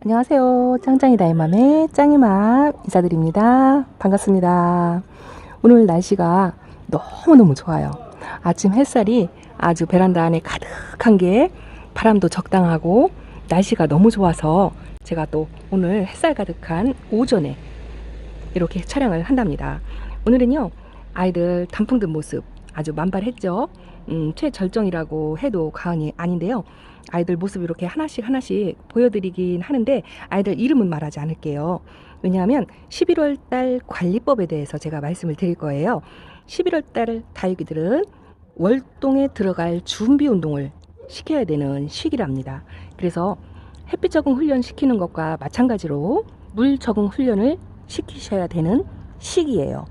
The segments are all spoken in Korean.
안녕하세요. 짱짱이 다이맘의 짱이맘 인사드립니다. 반갑습니다. 오늘 날씨가 너무너무 좋아요. 아침 햇살이 아주 베란다 안에 가득한 게 바람도 적당하고 날씨가 너무 좋아서 제가 또 오늘 햇살 가득한 오전에 이렇게 촬영을 한답니다. 오늘은요, 아이들 단풍 든 모습 아주 만발했죠. 최절정이라고 해도 과언이 아닌데요. 아이들 모습 이렇게 하나씩 보여드리긴 하는데 아이들 이름은 말하지 않을게요. 왜냐하면 11월 달 관리법에 대해서 제가 말씀을 드릴 거예요. 11월 달 다육이들은 월동에 들어갈 준비 운동을 시켜야 되는 시기랍니다. 그래서 햇빛 적응 훈련 시키는 것과 마찬가지로 물 적응 훈련을 시키셔야 되는 시기예요.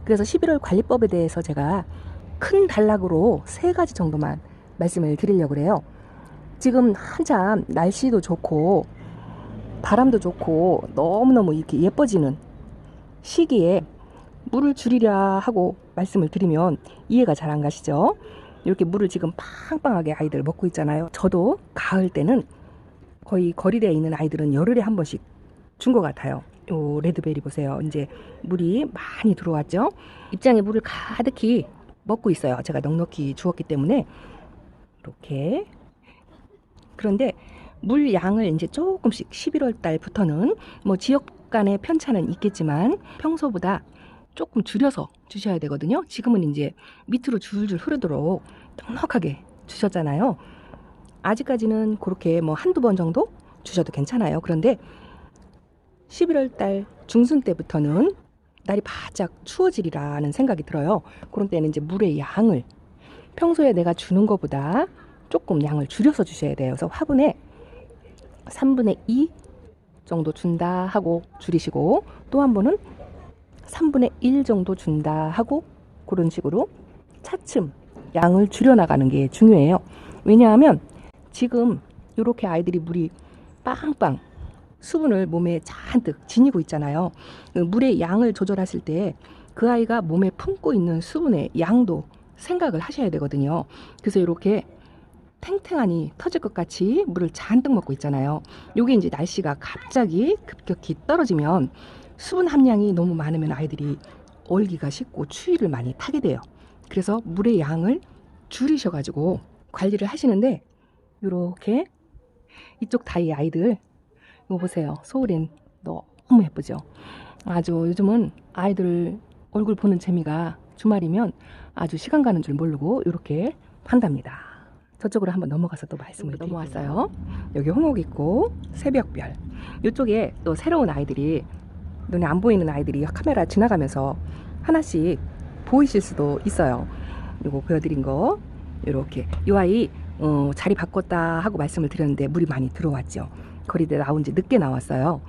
그래서 11월 관리법에 대해서 제가 큰 단락으로 3가지 정도만 말씀을 드리려고 해요. 지금 한참 날씨도 좋고 바람도 좋고 너무너무 이렇게 예뻐지는 시기에 물을 줄이라 하고 말씀을 드리면 이해가 잘 안 가시죠? 이렇게 물을 지금 빵빵하게 아이들 먹고 있잖아요. 저도 가을 때는 거의 거리대에 있는 아이들은 열흘에 한 번씩 준 것 같아요. 요 레드베리 보세요. 이제 물이 많이 들어왔죠? 입장에 물을 가득히 먹고 있어요. 제가 넉넉히 주었기 때문에 이렇게. 그런데 물 양을 이제 조금씩 11월 달부터는 뭐 지역 간의 편차는 있겠지만 평소보다 조금 줄여서 주셔야 되거든요. 지금은 이제 밑으로 줄줄 흐르도록 넉넉하게 주셨잖아요. 아직까지는 그렇게 뭐 한두 번 정도 주셔도 괜찮아요. 그런데 11월 달 중순 때부터는 날이 바짝 추워지리라는 생각이 들어요. 그런 때는 이제 물의 양을 평소에 내가 주는 것보다 조금 양을 줄여서 주셔야 돼요. 그래서 화분에 3분의 2 정도 준다 하고 줄이시고, 또 한 번은 3분의 1 정도 준다 하고, 그런 식으로 차츰 양을 줄여나가는 게 중요해요. 왜냐하면 지금 이렇게 아이들이 물이 빵빵 수분을 몸에 잔뜩 지니고 있잖아요. 물의 양을 조절하실 때 그 아이가 몸에 품고 있는 수분의 양도 생각을 하셔야 되거든요. 그래서 이렇게 탱탱하니 터질 것 같이 물을 잔뜩 먹고 있잖아요. 요게 이제 날씨가 갑자기 급격히 떨어지면 수분 함량이 너무 많으면 아이들이 얼기가 쉽고 추위를 많이 타게 돼요. 그래서 물의 양을 줄이셔가지고 관리를 하시는데, 요렇게 이쪽 다이 아이들 이거 보세요. 소울엔 너무 예쁘죠? 아주 요즘은 아이들 얼굴 보는 재미가 주말이면 아주 시간 가는 줄 모르고 이렇게 판답니다. 저쪽으로 한번 넘어가서 또 말씀을 넘어왔어요. 여기 홍옥 있고 새벽별, 이쪽에 또 새로운 아이들이, 눈에 안 보이는 아이들이 카메라 지나가면서 하나씩 보이실 수도 있어요. 이거 보여드린 거 이렇게 이 아이 자리 바꿨다 하고 말씀을 드렸는데 물이 많이 들어왔죠. 거리대 나온 지 늦게 나왔어요.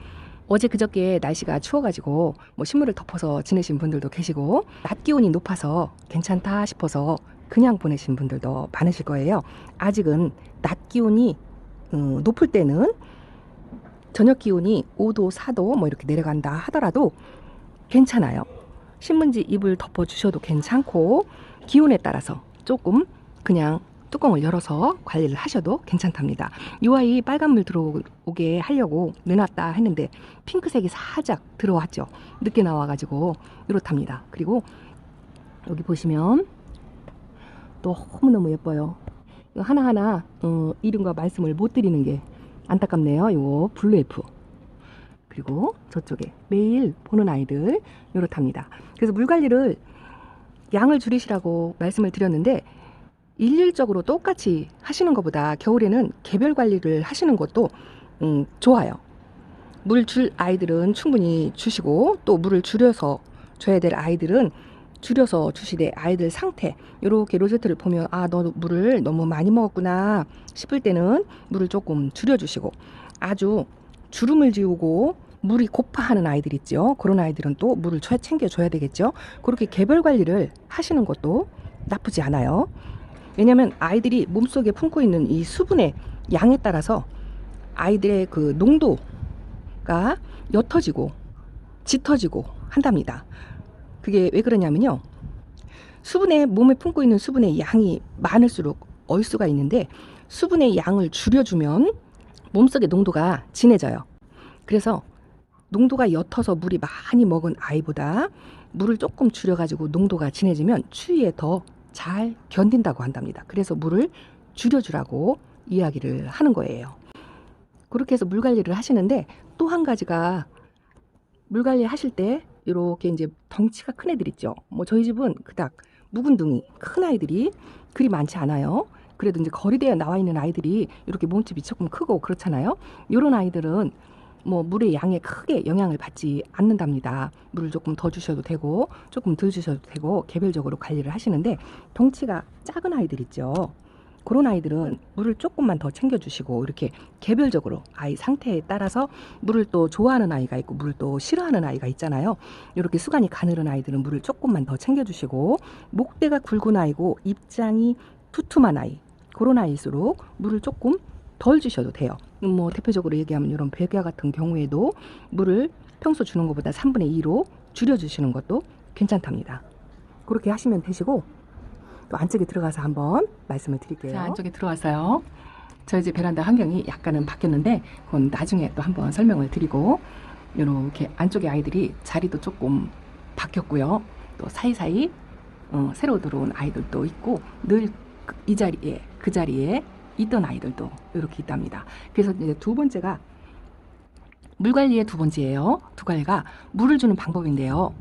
어제 그저께 날씨가 추워가지고 뭐 식물을 덮어서 지내신 분들도 계시고, 낮 기온이 높아서 괜찮다 싶어서 그냥 보내신 분들도 많으실 거예요. 아직은 낮 기온이 높을 때는 저녁 기온이 5도, 4도 뭐 이렇게 내려간다 하더라도 괜찮아요. 신문지 잎을 덮어 주셔도 괜찮고, 기온에 따라서 조금 그냥 뚜껑을 열어서 관리를 하셔도 괜찮답니다. 이 아이 빨간물 들어오게 하려고 내놨다 했는데 핑크색이 살짝 들어왔죠. 늦게 나와가지고 이렇답니다. 그리고 여기 보시면 너무너무 예뻐요. 이거 하나하나 이름과 말씀을 못 드리는 게 안타깝네요. 이거 블루에프. 그리고 저쪽에 매일 보는 아이들 이렇답니다. 그래서 물 관리를 양을 줄이시라고 말씀을 드렸는데, 일률적으로 똑같이 하시는 것보다 겨울에는 개별 관리를 하시는 것도 좋아요. 물 줄 아이들은 충분히 주시고, 또 물을 줄여서 줘야 될 아이들은 줄여서 주시되, 아이들 상태 이렇게 로제트를 보면 너 물을 너무 많이 먹었구나 싶을 때는 물을 조금 줄여주시고, 아주 주름을 지우고 물이 고파하는 아이들 있죠. 그런 아이들은 또 물을 챙겨줘야 되겠죠. 그렇게 개별 관리를 하시는 것도 나쁘지 않아요. 왜냐하면 아이들이 몸속에 품고 있는 이 수분의 양에 따라서 아이들의 그 농도가 옅어지고 짙어지고 한답니다. 그게 왜 그러냐면요, 수분에 몸에 품고 있는 수분의 양이 많을수록 얼 수가 있는데, 수분의 양을 줄여주면 몸속의 농도가 진해져요. 그래서 농도가 옅어서 물이 많이 먹은 아이보다 물을 조금 줄여가지고 농도가 진해지면 추위에 더 잘 견딘다고 한답니다. 그래서 물을 줄여주라고 이야기를 하는 거예요. 그렇게 해서 물 관리를 하시는데, 또 한 가지가 물 관리 하실 때 이렇게 이제 덩치가 큰 애들 있죠. 뭐 저희 집은 그닥 묵은둥이 큰 아이들이 그리 많지 않아요. 그래도 이제 거리대에 나와 있는 아이들이 이렇게 몸집이 조금 크고 그렇잖아요. 이런 아이들은 뭐 물의 양에 크게 영향을 받지 않는답니다. 물을 조금 더 주셔도 되고 조금 덜 주셔도 되고 개별적으로 관리를 하시는데, 덩치가 작은 아이들 있죠. 그런 아이들은 물을 조금만 더 챙겨주시고, 이렇게 개별적으로 아이 상태에 따라서 물을 또 좋아하는 아이가 있고 물을 또 싫어하는 아이가 있잖아요. 이렇게 수간이 가늘은 아이들은 물을 조금만 더 챙겨주시고, 목대가 굵은 아이고 입장이 두툼한 아이, 그런 아이일수록 물을 조금 덜 주셔도 돼요. 뭐 대표적으로 얘기하면 이런 백야 같은 경우에도 물을 평소 주는 것보다 3분의 2로 줄여주시는 것도 괜찮답니다. 그렇게 하시면 되시고, 또 안쪽에 들어가서 한번 말씀을 드릴게요. 자, 안쪽에 들어왔어요. 저희 집 베란다 환경이 약간은 바뀌었는데 그건 나중에 또 한번 설명을 드리고, 이렇게 안쪽에 아이들이 자리도 조금 바뀌었고요. 또 사이사이 새로 들어온 아이들도 있고, 늘 이 자리에 그 자리에 있던 아이들도 이렇게 있답니다. 그래서 이제 두 번째가 물 관리의 두 번째예요. 두 가지가 물을 주는 방법인데요.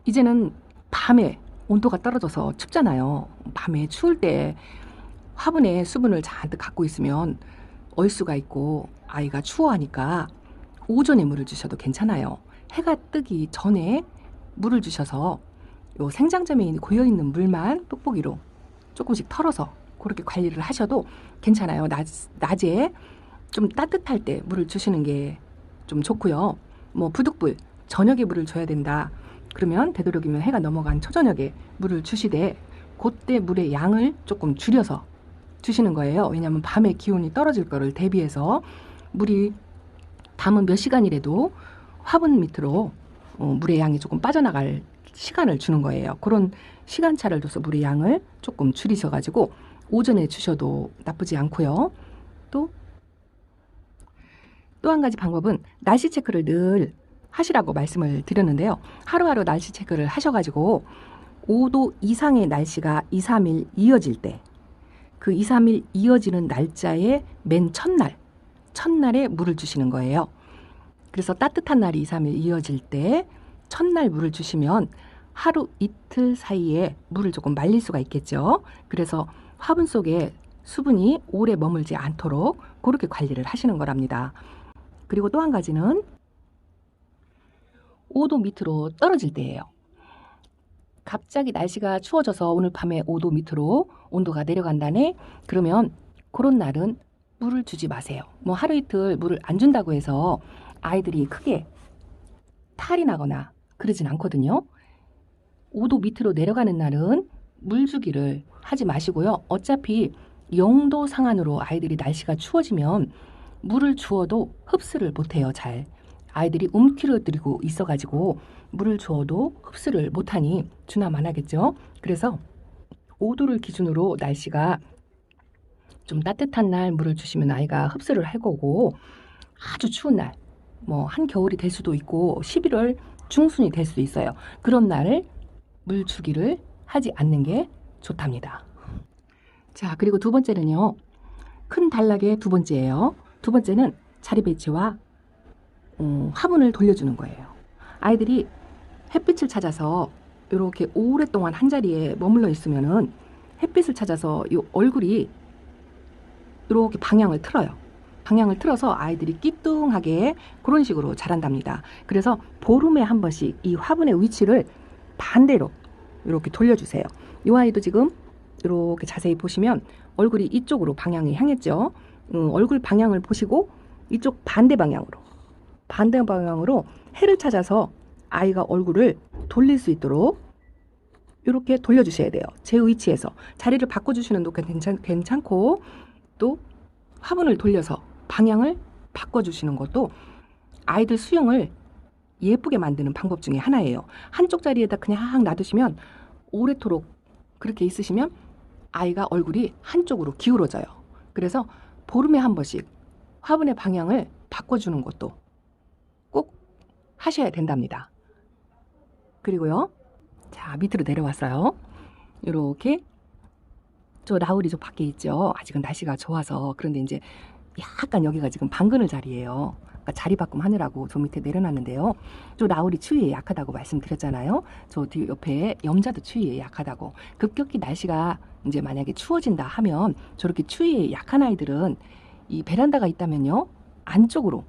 이제는 밤에 온도가 떨어져서 춥잖아요. 밤에 추울 때 화분에 수분을 잔뜩 갖고 있으면 얼수가 있고 아이가 추워하니까 오전에 물을 주셔도 괜찮아요. 해가 뜨기 전에 물을 주셔서 요 생장점에 고여있는 물만 뽁뽁이로 조금씩 털어서 그렇게 관리를 하셔도 괜찮아요. 낮에 좀 따뜻할 때 물을 주시는 게 좀 좋고요. 뭐 부득불 저녁에 물을 줘야 된다 그러면 되도록이면 해가 넘어간 초저녁에 물을 주시되, 그때 물의 양을 조금 줄여서 주시는 거예요. 왜냐하면 밤에 기온이 떨어질 거를 대비해서 물이 밤은 몇 시간이라도 화분 밑으로 물의 양이 조금 빠져나갈 시간을 주는 거예요. 그런 시간차를 둬서 물의 양을 조금 줄이셔가지고 오전에 주셔도 나쁘지 않고요. 또 한 가지 방법은 날씨 체크를 늘 하시라고 말씀을 드렸는데요. 하루하루 날씨 체크를 하셔가지고 5도 이상의 날씨가 2, 3일 이어질 때, 그 2, 3일 이어지는 날짜의 맨 첫날에 물을 주시는 거예요. 그래서 따뜻한 날이 2, 3일 이어질 때 첫날 물을 주시면 하루 이틀 사이에 물을 조금 말릴 수가 있겠죠. 그래서 화분 속에 수분이 오래 머물지 않도록 그렇게 관리를 하시는 거랍니다. 그리고 또 한 가지는 5도 밑으로 떨어질 때예요. 갑자기 날씨가 추워져서 오늘 밤에 5도 밑으로 온도가 내려간다네. 그러면 그런 날은 물을 주지 마세요. 뭐 하루 이틀 물을 안 준다고 해서 아이들이 크게 탈이 나거나 그러진 않거든요. 5도 밑으로 내려가는 날은 물 주기를 하지 마시고요. 어차피 0도 상한으로 아이들이 날씨가 추워지면 물을 주어도 흡수를 못해요. 잘. 아이들이 움츠러 들고 있어가지고 물을 주어도 흡수를 못하니 주나마나겠죠. 그래서 5도를 기준으로 날씨가 좀 따뜻한 날 물을 주시면 아이가 흡수를 할 거고, 아주 추운 날, 뭐 한겨울이 될 수도 있고 11월 중순이 될 수도 있어요. 그런 날을 물 주기를 하지 않는 게 좋답니다. 자, 그리고 두 번째는요. 큰 단락의 두 번째예요. 두 번째는 자리 배치와 화분을 돌려주는 거예요. 아이들이 햇빛을 찾아서 이렇게 오랫동안 한 자리에 머물러 있으면은 햇빛을 찾아서 이 얼굴이 이렇게 방향을 틀어요. 방향을 틀어서 아이들이 끼뚱하게 그런 식으로 자란답니다. 그래서 보름에 한 번씩 이 화분의 위치를 반대로 이렇게 돌려주세요. 이 아이도 지금 이렇게 자세히 보시면 얼굴이 이쪽으로 방향이 향했죠. 얼굴 방향을 보시고 이쪽 반대 방향으로 해를 찾아서 아이가 얼굴을 돌릴 수 있도록 이렇게 돌려주셔야 돼요. 제 위치에서 자리를 바꿔주시는 것도 괜찮고, 또 화분을 돌려서 방향을 바꿔주시는 것도 아이들 수영을 예쁘게 만드는 방법 중에 하나예요. 한쪽 자리에다 그냥 놔두시면 오래도록 그렇게 있으시면 아이가 얼굴이 한쪽으로 기울어져요. 그래서 보름에 한 번씩 화분의 방향을 바꿔주는 것도 하셔야 된답니다. 그리고요, 자, 밑으로 내려왔어요. 이렇게 저 나울이 저 밖에 있죠. 아직은 날씨가 좋아서. 그런데 이제 약간 여기가 지금 방그늘 자리예요. 그러니까 자리 바꿈 하느라고 저 밑에 내려놨는데요. 저 나울이 추위에 약하다고 말씀드렸잖아요. 저 뒤 옆에 염자도 추위에 약하다고. 급격히 날씨가 이제 만약에 추워진다 하면 저렇게 추위에 약한 아이들은 이 베란다가 있다면요, 안쪽으로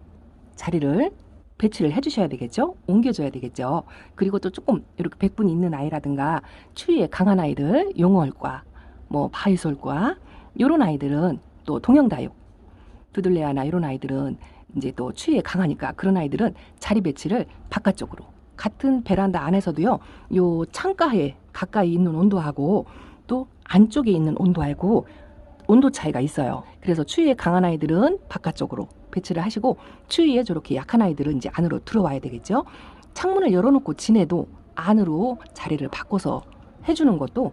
자리를 배치를 해주셔야 되겠죠. 옮겨줘야 되겠죠. 그리고 또 조금 이렇게 백분이 있는 아이라든가 추위에 강한 아이들, 용월과 뭐 바이솔과 이런 아이들은, 또 동영다육, 두들레아나 이런 아이들은 이제 또 추위에 강하니까 그런 아이들은 자리 배치를 바깥쪽으로, 같은 베란다 안에서도요, 요 창가에 가까이 있는 온도하고 또 안쪽에 있는 온도하고 온도 차이가 있어요. 그래서 추위에 강한 아이들은 바깥쪽으로 배치를 하시고, 추위에 저렇게 약한 아이들은 이제 안으로 들어와야 되겠죠. 창문을 열어놓고 지내도 안으로 자리를 바꿔서 해주는 것도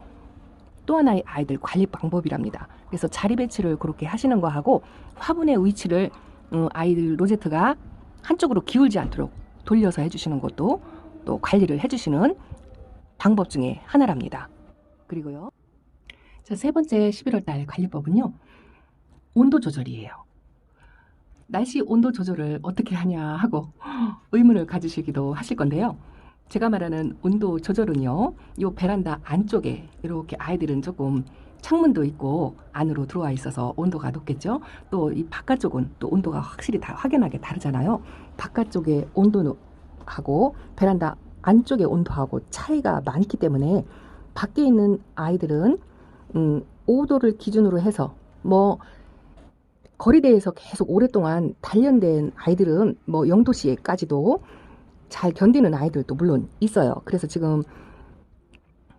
또 하나의 아이들 관리 방법이랍니다. 그래서 자리 배치를 그렇게 하시는 거하고, 화분의 위치를 아이들 로제트가 한쪽으로 기울지 않도록 돌려서 해주시는 것도 또 관리를 해주시는 방법 중에 하나랍니다. 그리고요, 자, 세 번째 11월달 관리법은요, 온도 조절이에요. 날씨 온도 조절을 어떻게 하냐 하고 의문을 가지시기도 하실 건데요. 제가 말하는 온도 조절은요, 요 베란다 안쪽에 이렇게 아이들은 조금 창문도 있고 안으로 들어와 있어서 온도가 높겠죠. 또 이 바깥쪽은 또 온도가 확실히 다 확연하게 다르잖아요. 바깥쪽의 온도하고 베란다 안쪽의 온도하고 차이가 많기 때문에 밖에 있는 아이들은 5도를 기준으로 해서 뭐 거리대에서 계속 오랫동안 단련된 아이들은 뭐 0도씨까지도 잘 견디는 아이들도 물론 있어요. 그래서 지금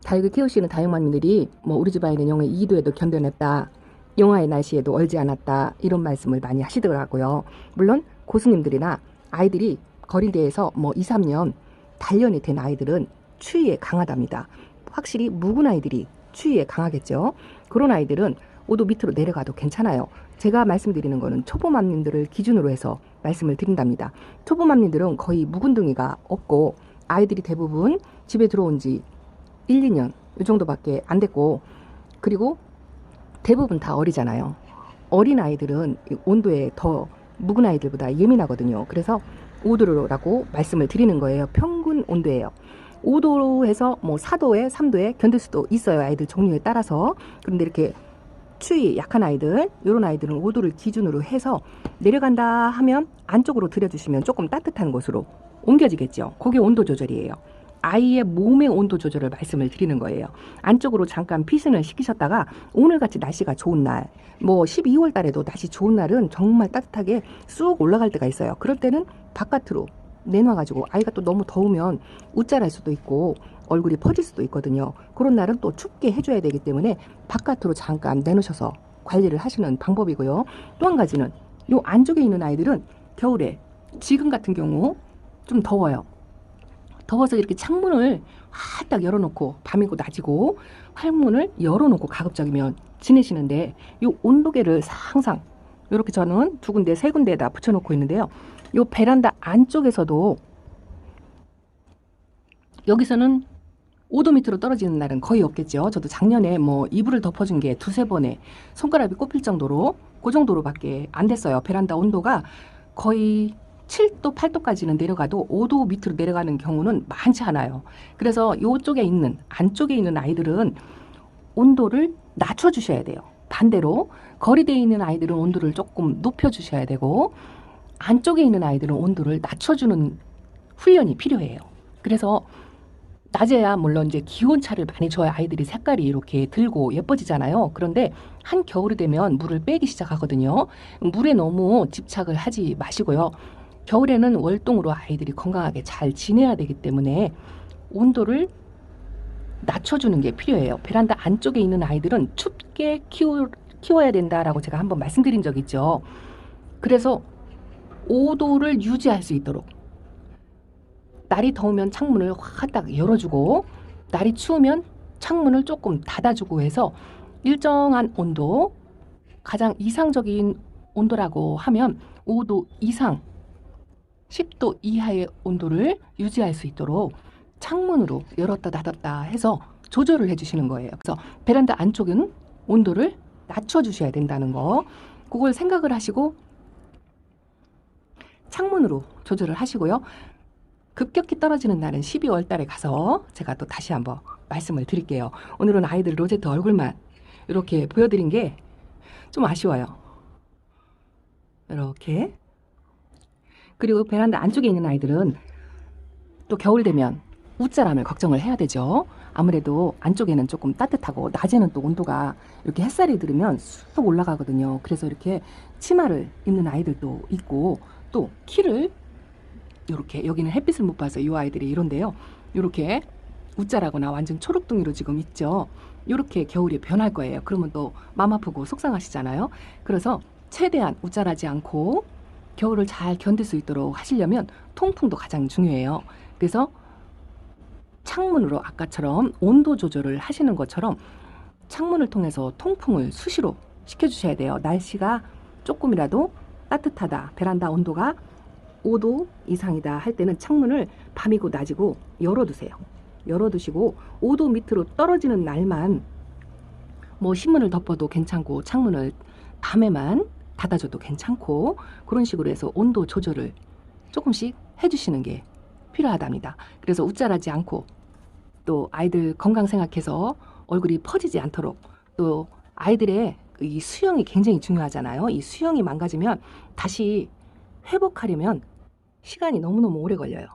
다육을 키우시는 다육맘님들이 뭐 우리 집 아이는 영하 2도에도 견뎌냈다, 영하의 날씨에도 얼지 않았다, 이런 말씀을 많이 하시더라고요. 물론 고수님들이나 아이들이 거리대에서 뭐 2, 3년 단련이 된 아이들은 추위에 강하답니다. 확실히 묵은 아이들이 추위에 강하겠죠. 그런 아이들은 5도 밑으로 내려가도 괜찮아요. 제가 말씀드리는 거는 초보맘님들을 기준으로 해서 말씀을 드린답니다. 초보맘님들은 거의 묵은둥이가 없고 아이들이 대부분 집에 들어온 지 1, 2년 이 정도밖에 안 됐고, 그리고 대부분 다 어리잖아요. 어린 아이들은 온도에 더 묵은 아이들보다 예민하거든요. 그래서 5도라고 말씀을 드리는 거예요. 평균 온도예요. 5도에서 뭐 4도에 3도에 견딜 수도 있어요. 아이들 종류에 따라서. 그런데 이렇게 추위 약한 아이들, 이런 아이들은 5도를 기준으로 해서 내려간다 하면 안쪽으로 들여주시면 조금 따뜻한 곳으로 옮겨지겠죠. 그게 온도 조절이에요. 아이의 몸의 온도 조절을 말씀을 드리는 거예요. 안쪽으로 잠깐 피신을 시키셨다가 오늘같이 날씨가 좋은 날, 뭐 12월 달에도 날씨 좋은 날은 정말 따뜻하게 쑥 올라갈 때가 있어요. 그럴 때는 바깥으로 내놔가지고, 아이가 또 너무 더우면 웃잘할 수도 있고 얼굴이 퍼질 수도 있거든요. 그런 날은 또 춥게 해줘야 되기 때문에 바깥으로 잠깐 내놓으셔서 관리를 하시는 방법이고요. 또 한 가지는 요 안쪽에 있는 아이들은 겨울에, 지금 같은 경우 좀 더워요. 더워서 이렇게 창문을 활딱 열어놓고, 밤이고 낮이고 활문을 열어놓고 가급적이면 지내시는데, 요 온도계를 항상 이렇게 저는 2군데 3군데에다 붙여놓고 있는데요. 요 베란다 안쪽에서도 여기서는 5도 밑으로 떨어지는 날은 거의 없겠죠. 저도 작년에 뭐 이불을 덮어준 게 2-3번에 손가락이 꼽힐 정도로, 그 정도로밖에 안 됐어요. 베란다 온도가 거의 7도, 8도까지는 내려가도 5도 밑으로 내려가는 경우는 많지 않아요. 그래서 이쪽에 있는, 안쪽에 있는 아이들은 온도를 낮춰주셔야 돼요. 반대로 거리대에 있는 아이들은 온도를 조금 높여주셔야 되고, 안쪽에 있는 아이들은 온도를 낮춰주는 훈련이 필요해요. 그래서 낮에야 물론 이제 기온차를 많이 줘야 아이들이 색깔이 이렇게 들고 예뻐지잖아요. 그런데 한겨울이 되면 물을 빼기 시작하거든요. 물에 너무 집착을 하지 마시고요. 겨울에는 월동으로 아이들이 건강하게 잘 지내야 되기 때문에 온도를 낮춰주는 게 필요해요. 베란다 안쪽에 있는 아이들은 춥게 키워야 된다라고 제가 한번 말씀드린 적 있죠. 그래서 5도를 유지할 수 있도록, 날이 더우면 창문을 확딱 열어주고, 날이 추우면 창문을 조금 닫아주고 해서 일정한 온도, 가장 이상적인 온도라고 하면 5도 이상 10도 이하의 온도를 유지할 수 있도록 창문으로 열었다 닫았다 해서 조절을 해주시는 거예요. 그래서 베란다 안쪽은 온도를 낮춰주셔야 된다는 거, 그걸 생각을 하시고 창문으로 조절을 하시고요. 급격히 떨어지는 날은 12월 달에 가서 제가 또 다시 한번 말씀을 드릴게요. 오늘은 아이들 로제트 얼굴만 이렇게 보여드린 게 좀 아쉬워요. 이렇게. 그리고 베란다 안쪽에 있는 아이들은 또 겨울 되면 웃자람을 걱정을 해야 되죠. 아무래도 안쪽에는 조금 따뜻하고 낮에는 또 온도가 이렇게 햇살이 들으면 쑥 올라가거든요. 그래서 이렇게 치마를 입는 아이들도 있고, 또 키를 이렇게, 여기는 햇빛을 못 봐서 이 아이들이 이런데요. 이렇게 웃자라거나 완전 초록둥이로 지금 있죠. 이렇게 겨울이 변할 거예요. 그러면 또 맘 아프고 속상하시잖아요. 그래서 최대한 웃자라지 않고 겨울을 잘 견딜 수 있도록 하시려면 통풍도 가장 중요해요. 그래서 창문으로 아까처럼 온도 조절을 하시는 것처럼 창문을 통해서 통풍을 수시로 시켜주셔야 돼요. 날씨가 조금이라도 따뜻하다, 베란다 온도가 5도 이상이다 할 때는 창문을 밤이고 낮이고 열어두세요. 열어두시고 5도 밑으로 떨어지는 날만 뭐 신문을 덮어도 괜찮고 창문을 밤에만 닫아줘도 괜찮고, 그런 식으로 해서 온도 조절을 조금씩 해주시는 게 필요하답니다. 그래서 웃자라지 않고 또 아이들 건강 생각해서 얼굴이 퍼지지 않도록, 또 아이들의 이 수영이 굉장히 중요하잖아요. 이 수영이 망가지면 다시 회복하려면 시간이 너무너무 오래 걸려요.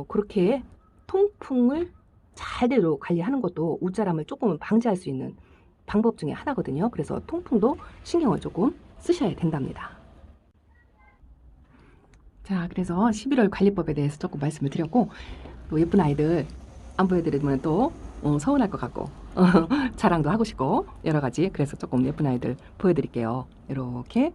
그렇게 통풍을 잘대로 관리하는 것도 웃자람을 조금은 방지할 수 있는 방법 중에 하나거든요. 그래서 통풍도 신경을 조금 쓰셔야 된답니다. 자, 그래서 11월 관리법에 대해서 조금 말씀을 드렸고, 또 예쁜 아이들 안 보여드리면 또 서운할 것 같고 자랑도 하고 싶고 여러 가지, 그래서 조금 예쁜 아이들 보여드릴게요. 이렇게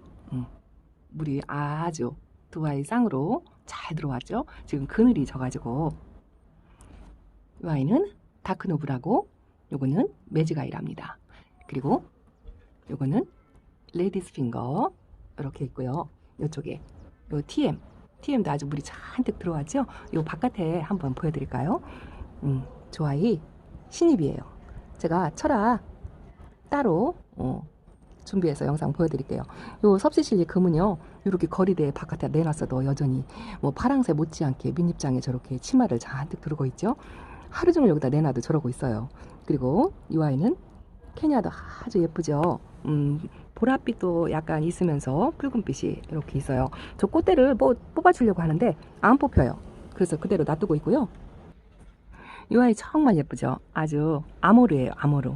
물이 아주 두 아이 쌍으로 잘 들어왔죠. 지금 그늘이 져가지고. 이 아이는 다크노브라고, 요거는 매직아이랍니다. 그리고 요거는 레디스 핑거 이렇게 있고요. 요쪽에 요 TM도 아주 물이 잔뜩 들어왔죠. 요 바깥에 한번 보여드릴까요? 저 아이 신입이에요. 제가 철학 따로 준비해서 영상 보여드릴게요. 요 섭씨실리 금은요, 이렇게 거리대에 바깥에 내놨어도 여전히 뭐 파랑새 못지않게 밑입장에 저렇게 치마를 잔뜩 두르고 있죠. 하루 종일 여기다 내놔도 저러고 있어요. 그리고 이 아이는 케냐도 아주 예쁘죠. 보랏빛도 약간 있으면서 붉은빛이 이렇게 있어요. 저 꽃대를 뭐 뽑아주려고 하는데 안 뽑혀요. 그래서 그대로 놔두고 있고요. 이 아이 정말 예쁘죠. 아주 아모르예요. 아모르.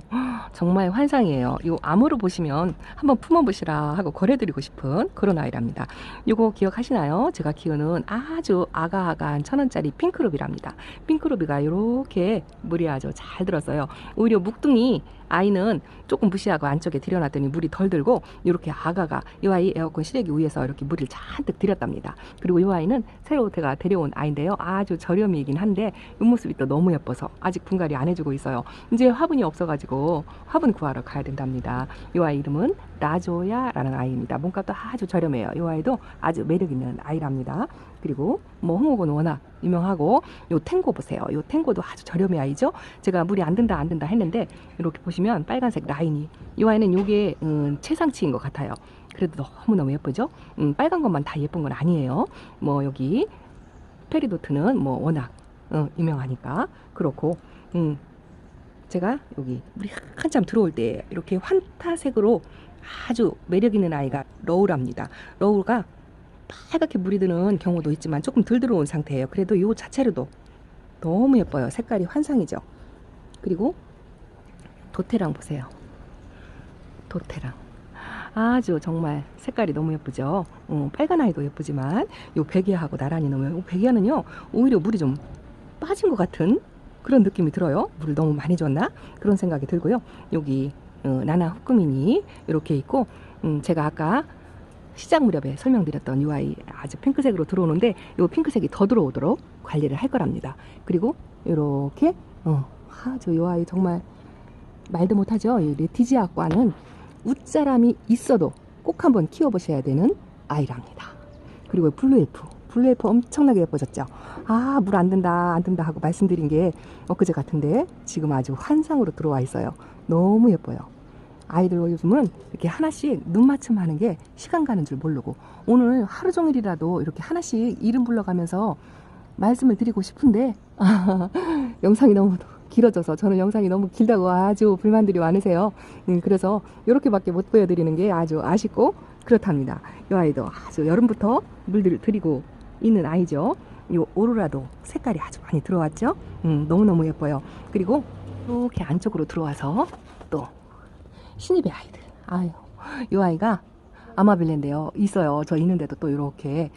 정말 환상이에요. 이 아모르 보시면 한번 품어보시라 하고 거래드리고 싶은 그런 아이랍니다. 이거 기억하시나요? 제가 키우는 아주 아가아가한 1,000원짜리 핑크루비랍니다. 핑크루비가 이렇게 물이 아주 잘 들었어요. 오히려 묵둥이 아이는 조금 무시하고 안쪽에 들여놨더니 물이 덜 들고, 이렇게 아가가 이 아이 에어컨 실외기 위에서 이렇게 물을 잔뜩 들였답니다. 그리고 이 아이는 새로 제가 데려온 아이인데요. 아주 저렴이긴 한데 옆모습이 또 너무 예뻐서 아직 분갈이 안 해주고 있어요. 이제 화분이 없어가지고 화분 구하러 가야 된답니다. 이 아이 이름은 라조야 라는 아이입니다. 몸값도 아주 저렴해요. 이 아이도 아주 매력있는 아이랍니다. 그리고 뭐 홍옥은 워낙 유명하고, 요 탱고 보세요. 요 탱고도 아주 저렴의 아이죠. 제가 물이 안 든다 했는데 이렇게 보시면 빨간색 라인이, 이 아이는 요게 최상치인 것 같아요. 그래도 너무너무 예쁘죠. 빨간 것만 다 예쁜 건 아니에요. 뭐 여기 페리도트는 뭐 워낙 유명하니까 그렇고, 제가 여기 물이 한참 들어올 때 이렇게 환타색으로 아주 매력 있는 아이가 러우랍니다. 러우가 빨갛게 물이 드는 경우도 있지만 조금 덜 들어온 상태예요. 그래도 이 자체로도 너무 예뻐요. 색깔이 환상이죠. 그리고 도테랑 보세요. 도테랑 아주 정말 색깔이 너무 예쁘죠. 빨간 아이도 예쁘지만 요 베개하고 나란히 놓으면, 요 베개는요 오히려 물이 좀 빠진 것 같은 그런 느낌이 들어요. 물을 너무 많이 줬나 그런 생각이 들고요. 여기 나나 후크민이 이렇게 있고, 제가 아까 시작 무렵에 설명드렸던 이 아이 아주 핑크색으로 들어오는데, 이 핑크색이 더 들어오도록 관리를 할 거랍니다. 그리고 이렇게 아주 이 아이 정말 말도 못하죠. 이 레티지아과는 웃자람이 있어도 꼭 한번 키워보셔야 되는 아이랍니다. 그리고 블루엘프 블루웨이퍼 엄청나게 예뻐졌죠. 아, 물 안 든다, 안 든다 하고 말씀드린 게 엊그제 같은데 지금 아주 환상으로 들어와 있어요. 너무 예뻐요. 아이들 요즘은 이렇게 하나씩 눈 맞춤 하는 게 시간 가는 줄 모르고 오늘 하루 종일이라도 이렇게 하나씩 이름 불러가면서 말씀을 드리고 싶은데 영상이 너무 길어져서 저는 영상이 너무 길다고 아주 불만들이 많으세요. 그래서 이렇게밖에 못 보여드리는 게 아주 아쉽고 그렇답니다. 이 아이도 아주 여름부터 물들을 들이고 있는 아이죠. 이 오로라도 색깔이 아주 많이 들어왔죠. 너무너무 예뻐요. 그리고 이렇게 안쪽으로 들어와서 또 신입의 아이들. 아유, 이 아이가 아마빌레인데요. 있어요. 저 있는데도 또 이렇게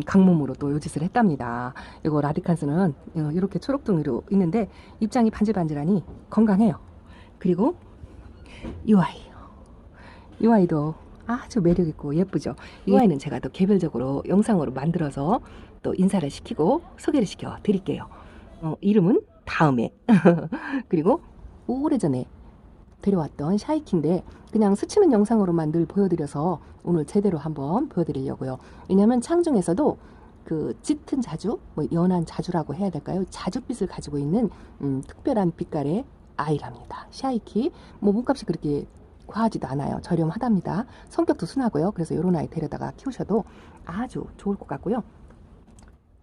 강몸으로 또 요짓을 했답니다. 이거 라디칸스는 이렇게 초록둥이로 있는데 입장이 반질반질하니 건강해요. 그리고 이 아이. 이 아이도 아주 매력있고 예쁘죠. 이 아이는 제가 또 개별적으로 영상으로 만들어서 또 인사를 시키고 소개를 시켜 드릴게요. 이름은 다음에. 그리고 오래전에 데려왔던 샤이키인데 그냥 스치는 영상으로만 늘 보여드려서 오늘 제대로 한번 보여드리려고요. 왜냐면 창중에서도 그 짙은 자주, 뭐 연한 자주라고 해야 될까요? 자주빛을 가지고 있는 특별한 빛깔의 아이랍니다. 샤이키. 뭐 몸값이 그렇게 과하지도 않아요. 저렴하답니다. 성격도 순하고요. 그래서 이런 아이 데려다가 키우셔도 아주 좋을 것 같고요.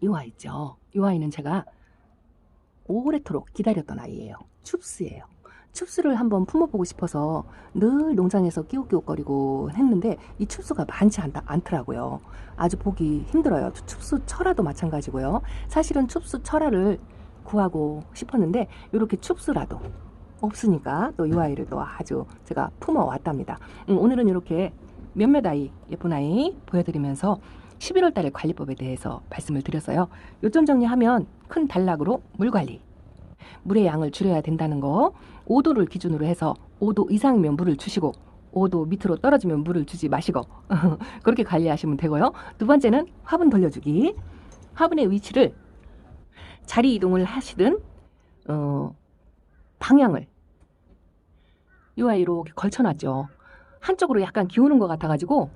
이 아이 있죠. 이 아이는 제가 오래도록 기다렸던 아이예요. 춥스예요. 춥스를 한번 품어보고 싶어서 늘 농장에서 끼우끼우거리고 했는데 이 춥스가 많지 않더라고요. 아주 보기 힘들어요. 춥스 철화도 마찬가지고요. 사실은 춥스 철화를 구하고 싶었는데 이렇게 춥스라도 없으니까 또 이 아이를 또 아주 제가 품어왔답니다. 오늘은 이렇게 몇몇 아이, 예쁜 아이 보여드리면서 11월 달에 관리법에 대해서 말씀을 드렸어요. 요점 정리하면 큰 단락으로 물 관리. 물의 양을 줄여야 된다는 거, 5도를 기준으로 해서 5도 이상이면 물을 주시고 5도 밑으로 떨어지면 물을 주지 마시고 그렇게 관리하시면 되고요. 두 번째는 화분 돌려주기. 화분의 위치를 자리 이동을 하시든 방향을 이 아이 이렇게 걸쳐놨죠. 한쪽으로 약간 기우는 것 같아가지고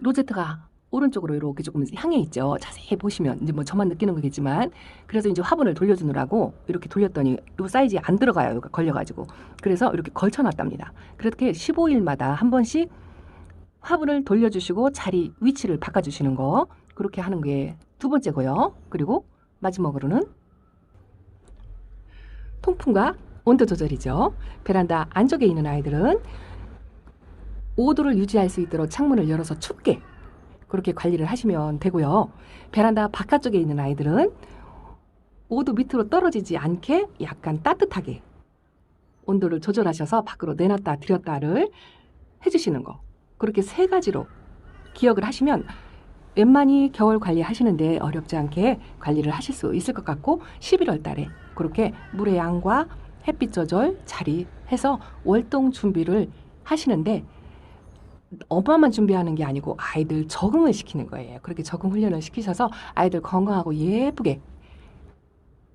로제트가 오른쪽으로 이렇게 조금 향해 있죠. 자세히 보시면 이제 뭐 저만 느끼는 거겠지만 그래서 이제 화분을 돌려주느라고 이렇게 돌렸더니 이 사이즈에 안 들어가요. 이거 걸려가지고 그래서 이렇게 걸쳐놨답니다. 그렇게 15일마다 한 번씩 화분을 돌려주시고 자리 위치를 바꿔주시는 거 그렇게 하는 게 두 번째고요. 그리고 마지막으로는 통풍과 온도 조절이죠. 베란다 안쪽에 있는 아이들은 5도를 유지할 수 있도록 창문을 열어서 춥게 그렇게 관리를 하시면 되고요. 베란다 바깥쪽에 있는 아이들은 5도 밑으로 떨어지지 않게 약간 따뜻하게 온도를 조절하셔서 밖으로 내놨다 들였다를 해주시는 거. 그렇게 세 가지로 기억을 하시면 웬만히 겨울 관리하시는데 어렵지 않게 관리를 하실 수 있을 것 같고 11월 달에 그렇게 물의 양과 햇빛 조절, 자리 해서 월동 준비를 하시는데 엄마만 준비하는 게 아니고 아이들 적응을 시키는 거예요. 그렇게 적응 훈련을 시키셔서 아이들 건강하고 예쁘게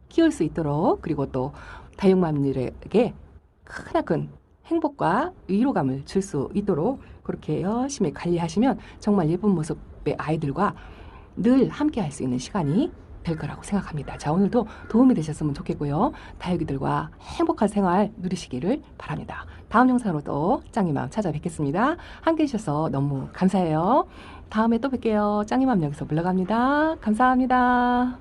키울 수 있도록 그리고 또 다육맘들에게 크나큰 행복과 위로감을 줄 수 있도록 그렇게 열심히 관리하시면 정말 예쁜 모습의 아이들과 늘 함께 할 수 있는 시간이 될 거라고 생각합니다. 자, 오늘도 도움이 되셨으면 좋겠고요. 다육이들과 행복한 생활 누리시기를 바랍니다. 다음 영상으로 또 짱이맘 찾아뵙겠습니다. 함께 해주셔서 너무 감사해요. 다음에 또 뵐게요. 짱이맘 여기서 물러갑니다. 감사합니다.